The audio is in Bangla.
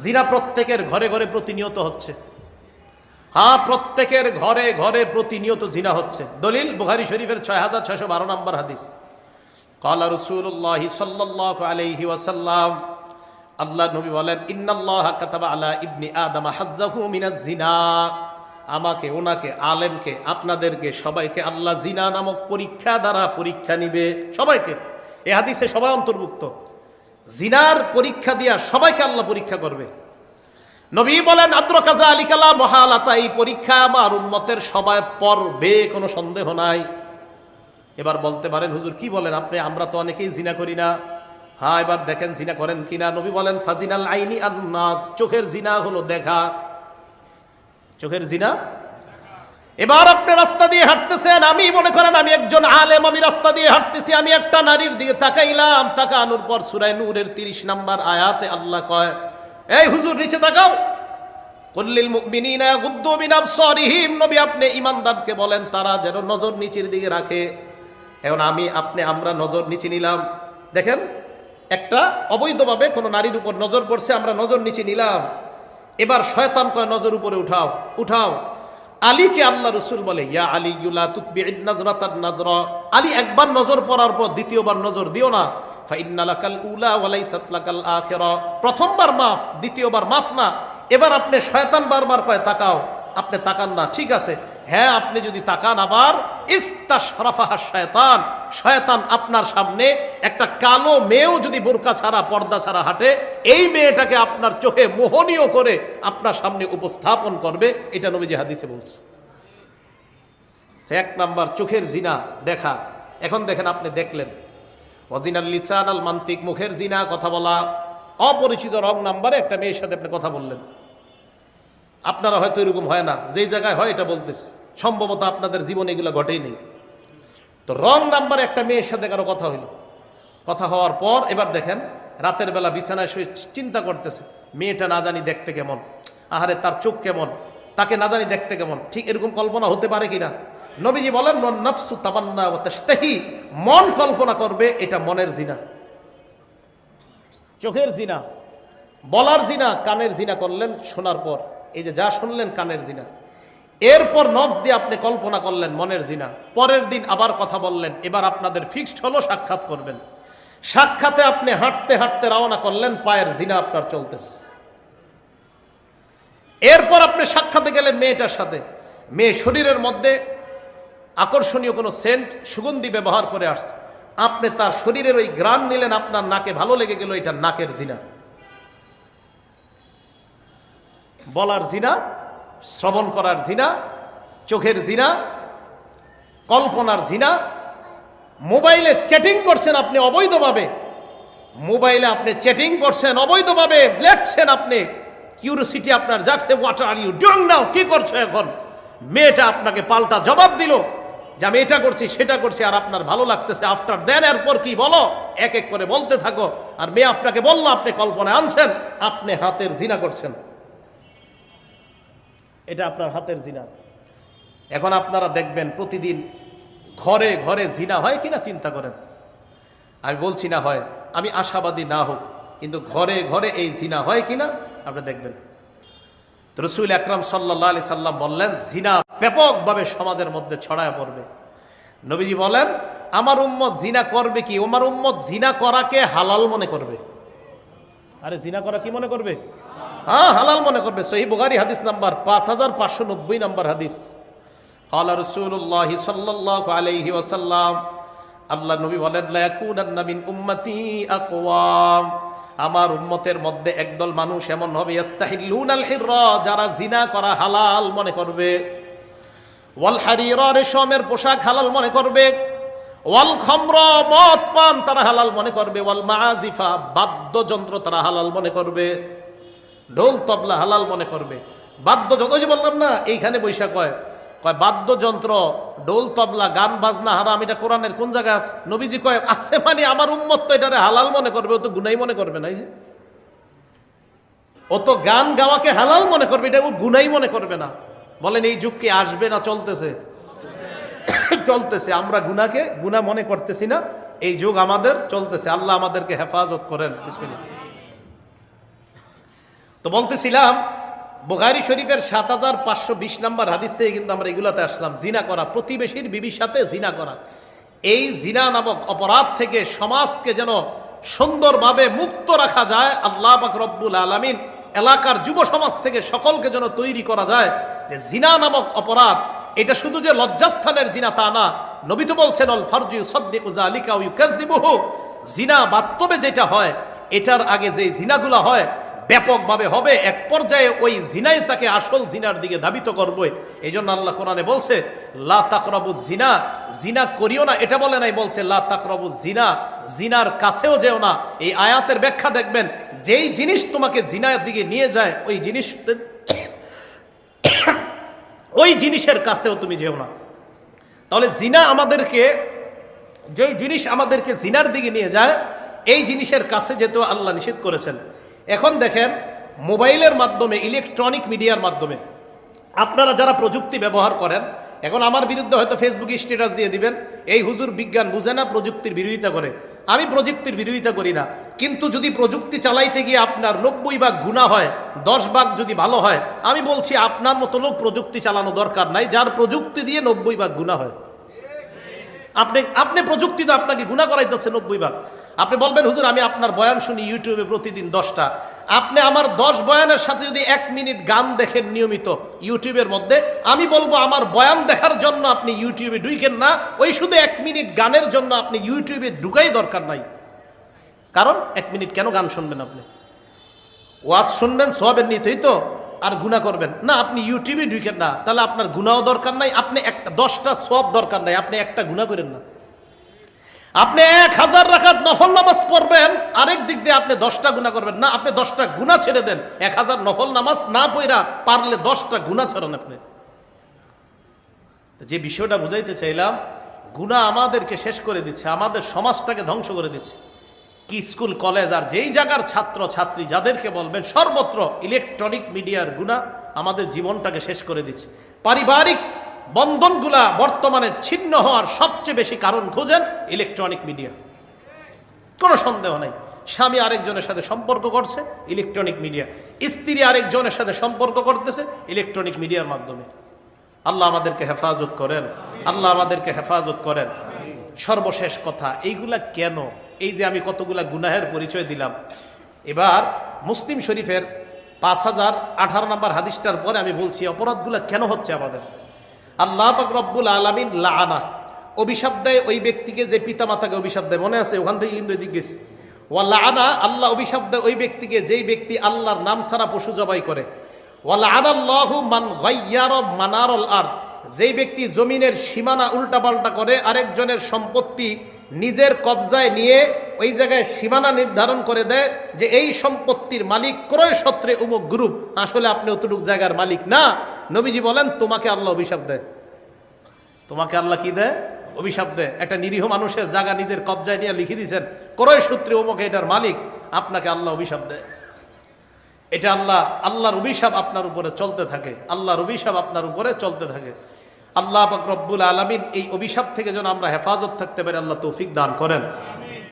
জিনা প্রত্যেকের ঘরে ঘরে প্রতিনিয়ত হচ্ছে। হ্যাঁ, প্রত্যেকের ঘরে ঘরে প্রতিনিয়ত জিনা হচ্ছে। দলিল বুখারী শরীফের 6612 নম্বর হাদিস। ক্বালা রাসূলুল্লাহ সাল্লাল্লাহু আলাইহি ওয়াসাল্লাম, আল্লাহ নবী বলেন, ইন্নাল্লাহা কাতাবা আলা ইবনি আদম হাজ্জাহু মিনাজ জিনা। আমাকে, ওনাকে, আলেমকে, আপনাদেরকে সবাইকে আল্লাহ জিনা নামক পরীক্ষা দ্বারা পরীক্ষা নিবে। সবাইকে, এই হাদিসে সবাই অন্তর্ভুক্ত। জিনার পরীক্ষা দিয়া সবাইকে আল্লাহ পরীক্ষা করবে। নবী বলেন, আদ্রাকা যালিকা লা মুহালাতা, এই পরীক্ষা আমার উম্মতের সবাই পড়বে, কোনো সন্দেহ নাই। এবার বলতে পারেন, হুজুর কি বলেন আপনি, আমরা তো অনেকেই জিনা করি না। হ্যাঁ, এবার দেখেন জিনা করেন কিনা। নবী বলেন, ফাজিনাল আইনি আন-নাজ, চোখের জিনা হলো দেখা। চোখের জিনা। এবার আপনি রাস্তা দিয়ে হাঁটতেছেন, আমি মনে করেন আমি একজন আলেম, আমি রাস্তা দিয়ে হাঁটতেছি, আমি একটা নারীর দিকে তাকাইলাম। তাকানোর পর সূরা নূরের 30 নম্বর আয়াতে আল্লাহ কয়, এই হুজুর নিচে তাকাও। কুল্লিল মুমিনিনা ইয়াগুদ্দু মিন আবসারিহিম, নবী আপনি ঈমানদারকে বলেন তারা যেন নজর নিচের দিকে রাখে। এখন আমরা নজর নিচে নিলাম। দেখেন, একটা অবৈধভাবে কোনো নারীর উপর নজর পড়ছে, আমরা নজর নিচে নিলাম। এবার শয়তান কয়, নজর উপরে উঠাও উঠাও। আলীকে আল্লাহ রসুল বলে, ইয়া আলী লা তুতবি'ন নাজরাতান নাজরা, আলী একবার নজর পড়ার পর দ্বিতীয়বার নজর দিও না। ফাইন্না লাকাল উলা ওয়া লাইসাত লাকাল আখিরা, প্রথমবার মাফ, দ্বিতীয়বার মাফ না। এবার আপনি, শয়তান বারবার কয় তাকাও, আপনি তাকান না, ঠিক আছে। হ্যাঁ, আপনি যদি তাকান, আবার ইস্তাশরাফাহা শয়তান, শয়তান আপনার সামনে একটা কালো মেয়েও যদি বোরকা ছাড়া, পর্দা ছাড়া হাঁটে, এই মেয়েটাকে আপনার চোখে মোহনীয় করে আপনার সামনে উপস্থাপন করবে। এটা নবীজি হাদিসে বলছে। এক নাম্বার চোখের জিনা দেখা। এখন দেখেন, আপনি দেখলেন ওয়াজিনাল লিসান আল মান্তিক, মুখের জিনা, কথা বলা। অপরিচিত রং নাম্বারে একটা মেয়ের সাথে আপনি কথা বললেন। আপনারা হয়তো এরকম হয় না, যেই জায়গায় হয় এটা বলতেছে, সম্ভবত আপনাদের জীবনে এগুলো ঘটেই নেই। তো রং নাম্বারে একটা মেয়ের সাথে কারো কথা হইল। কথা হওয়ার পর এবার দেখেন, রাতের বেলা বিছানায় শুয়ে চিন্তা করতেছে, মেয়েটা না জানি দেখতে কেমন, আহারে তার চোখ কেমন, তাকে না জানি দেখতে কেমন। ঠিক এরকম কল্পনা হতে পারে কিনা? নবীজি বলেন, মন নাফসু তামান্না ওয়া তাশতাহি, মন কল্পনা করবে, এটা মনের জিনা। চোখের জিনা, বলার জিনা, কানের জিনা করলেন শোনার পর, এই যে যা শুনলেন কানের জিনা। এরপর নফস দিয়ে আপনি কল্পনা করলেন, মনের জিনা। পরের দিন আবার কথা বললেন, এবার আপনাদের ফিক্সড হলো সাক্ষাৎ করবেন। সাক্ষাতে আপনি হাঁটতে হাঁটতে রওনা করলেন, পায়ের জিনা আপনার চলতেছে। এরপর আপনি সাক্ষাতে গেলেন মেয়েটার সাথে, মেয়ে শরীরের মধ্যে আকর্ষণীয় কোনো সেন্ট, সুগন্ধি ব্যবহার করে আসছে, আপনি তার শরীরের ওই ঘ্রাণ নিলেন, আপনার নাকে ভালো লেগে গেল, এটা নাকের জিনা। বলার জিনা, শ্রবণ করার জিনা, চোখের জিনা, কল্পনার জিনা। মোবাইলে চ্যাটিং করছেন আপনি অবৈধভাবে, মোবাইলে আপনি চ্যাটিং করছেন অবৈধভাবে, লেখছেন আপনি, কিউরিওসিটি আপনার জাগছে, what are you doing now, কি করছো এখন? মেয়েটা আপনাকে পাল্টা জবাব দিল যে আমি এটা করছি, সেটা করছি, আর আপনার ভালো লাগতেছে। আফটার দেন, এরপর কি বলো, এক এক করে বলতে থাকো। আর মেয়ে আপনাকে বললো, আপনি কল্পনায় আনছেন, আপনি হাতের জিনা করছেন, এটা আপনার হাতের জিনা। এখন আপনারা দেখবেন প্রতিদিন ঘরে ঘরে জিনা হয় কিনা চিন্তা করেন। আমি বলছি না হয়, আমি আশাবাদী না হোক, কিন্তু ঘরে ঘরে এই জিনা হয় কিনা আপনি দেখবেন। তো রাসূল আকরাম সাল্লাল্লাহু আলাইহি সাল্লাম বললেন, জিনা ব্যাপকভাবে সমাজের মধ্যে ছড়ায় পড়বে। নবীজি বলেন, আমার উম্মত জিনা করবে কি? আমার উম্মত জিনা করাকে হালাল মনে করবে। আরে জিনা করা কি মনে করবে? হ্যাঁ, হালাল মনে করবে। সহিহ বুখারী হাদিস নাম্বার 5590 নম্বর হাদিস। ক্বালা রাসূলুল্লাহ সাল্লাল্লাহু আলাইহি ওয়াসাল্লাম, আল্লাহ নবী বলেন, লা ইয়াকুনান্না মিন উম্মতি আকওয়াম, আমার উম্মতের মধ্যে একদল মানুষ এমন হবে, ইস্তাহিল্লুনাল হিররা, যারা জিনা করা হালাল মনে করবে, ওয়াল হারিরা, রেশমের পোশাক হালাল মনে করবে, ওয়াল খামরা, মদ পান তারা হালাল মনে করবে, ওয়াল মাআজিফা, বাদ্যযন্ত্র তারা হালাল মনে করবে, ঢোল তবলা হালাল মনে করবে। বাদ্যযন্ত্র, ওই যে বললাম না, এইখানে বৈশা কয় বাদ্যযন্ত্র, ঢোল তবলা, গান বাজনা হারাম, এটা কোরআনের কোন জায়গায় আছে? নবীজি কয় আছে, মানে আমার উম্মত তো এটারে হালাল মনে করবে, ও তো গুনাই মনে করবে না। এই যে ও তো গান গাওয়াকে হালাল মনে করবে, এটা ও গুনাই মনে করবে না। বলেন, এই যুগ কি আসবে না চলতেছে? চলতেছে। আমরা গুনাকে গুনাহ মনে করতেছি না, এই যুগ আমাদের চলতেছে। আল্লাহ আমাদেরকে হেফাজত করেন। বিসমিল্লাহ। তো বলতেছিলাম বুখারী শরীফের ৭৫২০ নম্বর হাদিস থেকে কিন্তু আমরা এগুলাতে আসলাম। জিনা করা, প্রতিবেশীর বিবির সাথে জিনা করা, এই জিনা নামক অপরাধ থেকে সমাজকে যেন সুন্দরভাবে মুক্ত রাখা যায়, আল্লাহ পাক রব্বুল আলামিন এলাকার যুব সমাজ থেকে সকলকে যেন তৈরি করা যায় যে জিনা নামক অপরাধ এটা শুধু যে লজ্জাস্থানের জিনা তা না। নবী তো বলছেন আল ফারজু ইউসাদ্দিকু যালিকা ওয়া ইউকাযযিবুহু, জিনা বাস্তবে যেটা হয় এটার আগে যে জিনাগুলো হয় ব্যাপকভাবে হবে, এক পর্যায়ে ওই জিনাই তাকে আসল জিনার দিকে ধাবিত করবে। এই জন্য আল্লাহ কোরআনে বলছে লা তাকরাবুজ জিনা, জিনা করিও না, এটা বলে নাই, বলছে লা তাকরাবুজ জিনা, জিনার কাছেও যেও না। এই আয়াতের ব্যাখ্যা দেখবেন, যেই জিনিস তোমাকে জিনার দিকে নিয়ে যায় ওই জিনিস ওই জিনিসের কাছেও তুমি যেও না। তাহলে জিনা আমাদেরকে, যেই জিনিস আমাদেরকে জিনার দিকে নিয়ে যায় এই জিনিসের কাছে যেতে আল্লাহ নিষেধ করেছেন। এখন দেখেন মোবাইলের মাধ্যমে, ইলেকট্রনিক মিডিয়ার মাধ্যমে আপনারা যারা প্রযুক্তি ব্যবহার করেন, এখন আমার বিরুদ্ধে হয়তো ফেসবুকে স্ট্যাটাস দিয়ে দিবেন এই হুজুর বিজ্ঞান বুঝে না, প্রযুক্তির বিরোধিতা করে। আমি প্রযুক্তির বিরোধিতা করি না, কিন্তু যদি প্রযুক্তি চালাইতে গিয়ে আপনার ৯০ ভাগ গুনাহ হয়, ১০ ভাগ যদি ভালো হয়, আমি বলছি আপনার মতো লোক প্রযুক্তি চালানো দরকার নাই, যার প্রযুক্তি দিয়ে ৯০ ভাগ গুনাহ হয়। আপনি প্রযুক্তি তো আপনাকে গুনাহ করাইতেছে ৯০ ভাগ। আপনি বলবেন হুজুর আমি আপনার বয়ান শুনি ইউটিউবে প্রতিদিন 10টা, আপনি আমার 10 বয়ানের সাথে যদি 1 মিনিট গান দেখেন নিয়মিত ইউটিউবের মধ্যে, আমি বলবো আমার বয়ান দেখার জন্য আপনি ইউটিউবে ঢুকেন না, ওই শুধু 1 মিনিট গানের জন্য আপনি ইউটিউবে ঢুকাই দরকার নাই। কারণ 1 মিনিট কেন গান শুনবেন? আপনি ওয়াজ শুনবেন সওয়াবের নিতেই তো, আর গুনাহ করবেন না, আপনি ইউটিউবে ঢুকেন না, তাহলে আপনার গুনাহও দরকার নাই, আপনি 10টা সওয়াব দরকার নাই, আপনি একটা গুনাহ করেন না। আপনি 1000 রাকাত নফল নামাজ পড়বেন, আরেক দিক দিয়ে আপনি 10টা গুনাহ করবেন না, আপনি 10টা গুনাহ ছেড়ে দেন। 1000 নফল নামাজ না পড়া পারলে 10টা গুনাহ ছাড়েন আপনি। যে বিষয়টা বুঝাইতে চাইলাম, গুনাহ আমাদেরকে শেষ করে দিচ্ছে, আমাদের সমাজটাকে ধ্বংস করে দিচ্ছে। কি স্কুল কলেজ আর যেই জায়গার ছাত্র ছাত্রী যাদেরকে বলবেন সর্বত্র ইলেকট্রনিক মিডিয়ার গুনাহ আমাদের জীবনটাকে শেষ করে দিচ্ছে। পারিবারিক বন্ধনগুলা বর্তমানে ছিন্ন হওয়ার সবচেয়ে বেশি কারণ খোঁজেন ইলেকট্রনিক মিডিয়া, কোনো সন্দেহ নাই। স্বামী আরেকজনের সাথে সম্পর্ক করছে ইলেকট্রনিক মিডিয়া, স্ত্রী আরেকজনের সাথে সম্পর্ক করতেছে ইলেকট্রনিক মিডিয়ার মাধ্যমে। আল্লাহ আমাদেরকে হেফাজত করেন, আল্লাহ আমাদেরকে হেফাজত করেন। সর্বশেষ কথা, এইগুলা কেন? এই যে আমি কতগুলা গুনাহের পরিচয় দিলাম, এবার মুসলিম শরীফের 5018 নম্বর হাদিসটার পরে আমি বলছি অপরাধগুলা কেন হচ্ছে আমাদের। আল্লাহ পাক রব্বুল আলামিন লাআনা, অভিশাপ দেয় ওই ব্যক্তিকে যে পিতা মাতাকে অভিশাপ দেয়, মনে আছে? ওখান থেকে কিন্তু এদিক গেছে। ওয়া লাআনা, আল্লাহ অভিশাপ দেয় ওই ব্যক্তিকে যেই ব্যক্তি আল্লাহর নাম ছাড়া পশু জবাই করে। ওয়া লাআনাল্লাহু মান গায়্যারা মানারুল আরদ, যেই ব্যক্তি জমিনের সীমানা উল্টাপাল্টা করে, আরেকজনের সম্পত্তি নিজের কবজায় নিয়ে ওই জায়গায় সীমানা নির্ধারণ করে দেয় যে এই সম্পত্তির মালিক ক্রয় সূত্রে অমুক গ্রুপ, আসলে আপনি অতটুক জায়গার মালিক না। নবীজি বলেন তোমাকে আল্লাহ অভিশাপ দেয়। তোমাকে আল্লাহ কি দেয়? অভিশাপ দেয়। একটা নিরীহ মানুষের জায়গা নিজের কবজায় নিয়ে লিখে দিয়েছেন ক্রয় সূত্রে অমুক এটার মালিক, আপনাকে আল্লাহ অভিশাপ দেয়। এটা আল্লাহর অভিশাপ আপনার উপরে চলতে থাকে, আল্লাহর অভিশাপ আপনার উপরে চলতে থাকে। আল্লাহ পাক রব্বুল আলামিন এই অভিশাপ থেকে যেন আমরা হেফাজত থাকতে পারি, আল্লাহ তৌফিক দান করেন।